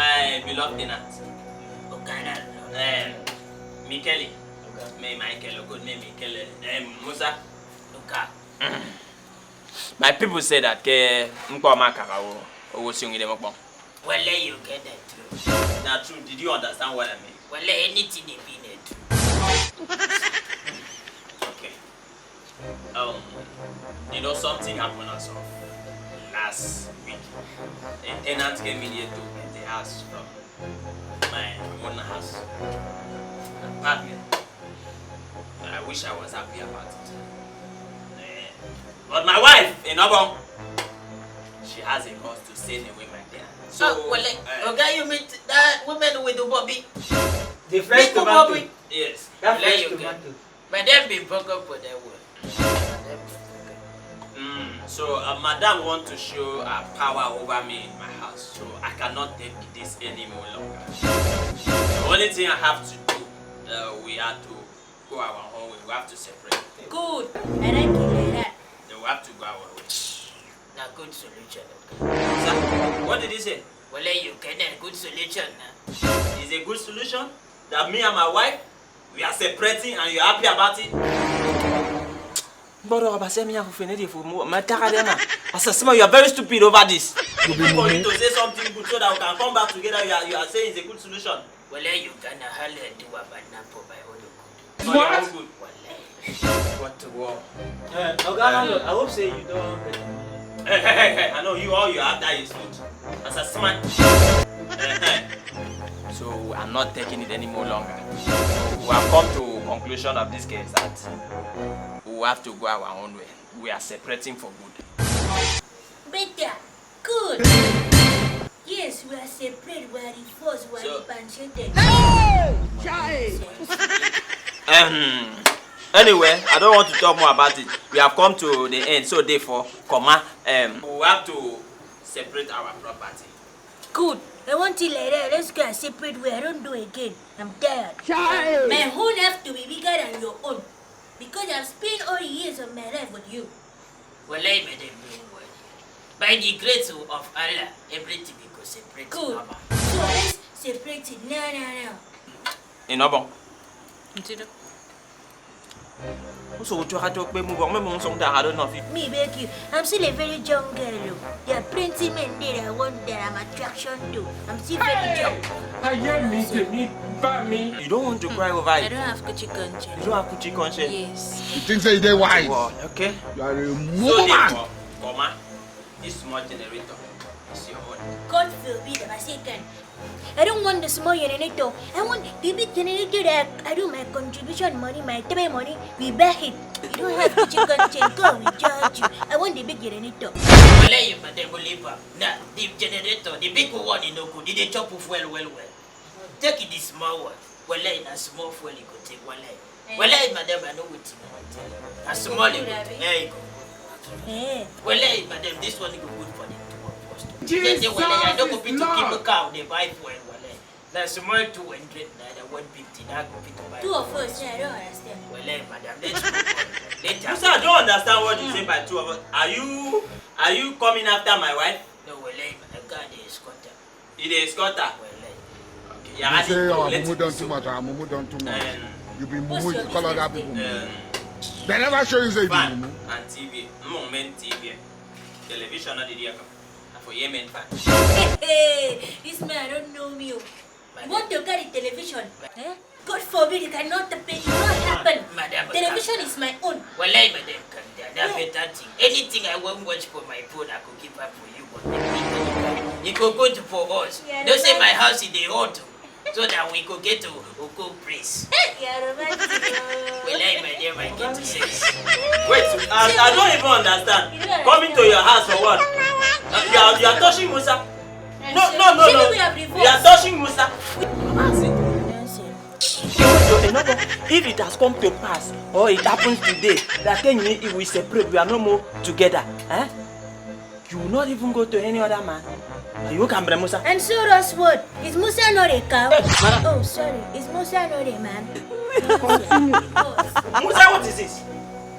my beloved tenant. Okay. Mikeli. Me Michael, good name Mikele. Musa. My people say that Mkwamaka was young in the Mokbong. Well, you get that true. That's true. Did you understand what I mean? Well, anything in it. Okay. You know something happened as of last week. A tenant came in here to get the house from my own house. Apartment. I wish I was happy about it. But my wife in Obong, she has a cause to send away my tenant. So, okay, you meet that woman with the bobby. The fresh tomato. Yes. That fresh tomato. But then be broke up for that word. So, Madam wants to show her power over me in my house. So, I cannot take this anymore longer. The only thing I have to do, we have to go our own way. We have to separate. Good. I like it like that. Then we have to go our way. Now, good solution. Sir, what did he say? Well, you get a good solution. Is a good solution that me and my wife, we are separating and you're happy about it? But you are very stupid over this. For you to say something good so that we can come back together, you are saying it's a good solution. Well, you can hardly do a banana for my own good. What? Good. What to walk? I hope say you don't. Hey, I know you all you have that is food. As a smart. So I'm not taking it any more longer. We have come to conclusion of this case that we have to go our own way. We are separating for good. Better. Good. Yes, we are separate. We are divorced. We are enchanted. Anyway, I don't want to talk more about it. We have come to the end, so therefore, we have to separate our property. Good. I want it like that. Let's go a separate way. I don't do again. I'm tired. My own have to be bigger than your own. Because I've spent all the years of my life with you. Well, I made a new word. By the grace of Allah, everything because separate. Good. So let's separate it now. In Obong. Me beg you. I'm still a very young girl. There are plenty men there I want that I'm attraction to. I'm still very young. You don't want to cry over I it? don't have kuchi conscience. You don't have kuchi conscience? Yes. You think say they wise? Okay. You are a So woman. therefore, Oma, this small generator is your own. God forbid if I say can. I don't want the small generator. I want the big generator that I do my contribution money, my time money, we back it. You don't have to chicken chain, go, we charge you. I want the big generator. Well, you but they believe now the generator, the big one in Oku, did they chop off well. Take it the small one. Well, in a small fuel you could take one leg. Well, madam, I know what you a small you could take. There you go. Well, madam, this one is good for the two of us. Then they I don't go to keep a cow, they buy for it. That's small 200, 150, now go to buy. Two of us, yeah, I don't understand. Well, madam, let's go. Sir, I don't understand what you say by two of us. Are you coming after my wife? No, well, I got the escorter. You the escorter? Well, Okay, You say Mumu done too much. Mumu done too much. You be Mumu, you call other people. They never show you say you be fan Mumu. and TV. Men TV. Television not the dear. For Yemen fan. Hey, this man don't know me. You want to carry television? God forbid it cannot happen. It won't happen. Madam, Television is my own. well, madam, that's better thing. Anything I won't watch for my phone, I could keep up for you. But you could go to for us. Yeah, Don't say my house is the hot, so that we could get to Oko Praise. Yeah, romantic. Well, madam, I get to say. Wait, I don't even understand. Coming to your house for what? You are touching Musa? No. We have You are touching Musa? If it has come to pass, or it happens today, that then if we separate, we are no more together. You will not even go to any other man. You can bring Musa. And so does what? Is Musa not a cow? Oh, sorry. Is Musa not a man? Musa, what is this?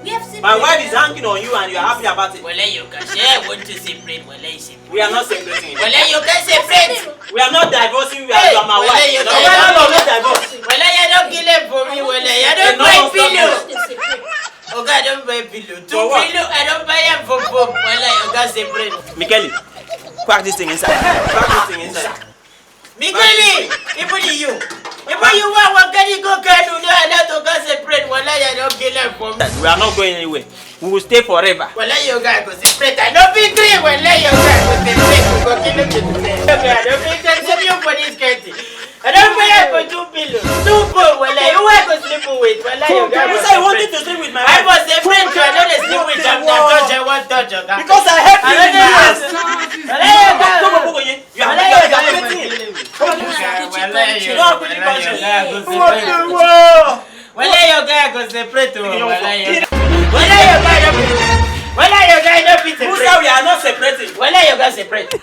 We have seen My wife is hanging on you and you are happy about it. Well, you can say I want to separate. Well, I separate. We are not separating it. Well, you can separate. We We are not divorcing. You are my wife. You No, we are not divorcing. Well, you don't kill it for me. Well, you don't buy pillow. Okay, I don't buy pillow. 2 pillow, I don't buy them for both. Well, you got separate. Michele, crack this thing inside. Crack this thing inside. Michele, even you want what can you go can do that to go separate? Well, you don't kill it for me. We are not going anywhere. We will stay forever. Well, you guys go separate. I don't be green. Well, you guys go separate. Go kill it today. I don't be send you for this country. I don't pay for 2 pillows. 2 pillows. Well, you want to sleep with? Well, you guys. You say you wanted to sleep with my wife. I was a friend. I don't sleep with them. I want touch you. Because I help you in my house. You are well, you guys go separate. Well, you guys don't be separate. Who said we are not separating? Well, you guys separate.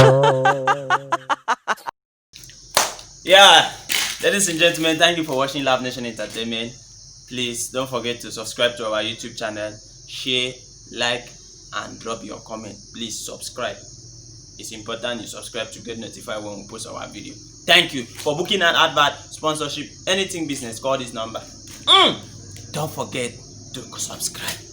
Yeah, ladies and gentlemen, thank you for watching Laff Nation Entertainment. Please don't forget to subscribe to our YouTube channel, share, like, and drop your comment. Please subscribe. It's important you subscribe to get notified when we post our video. Thank you for booking an advert, sponsorship, anything business. Call this number. Don't forget to subscribe.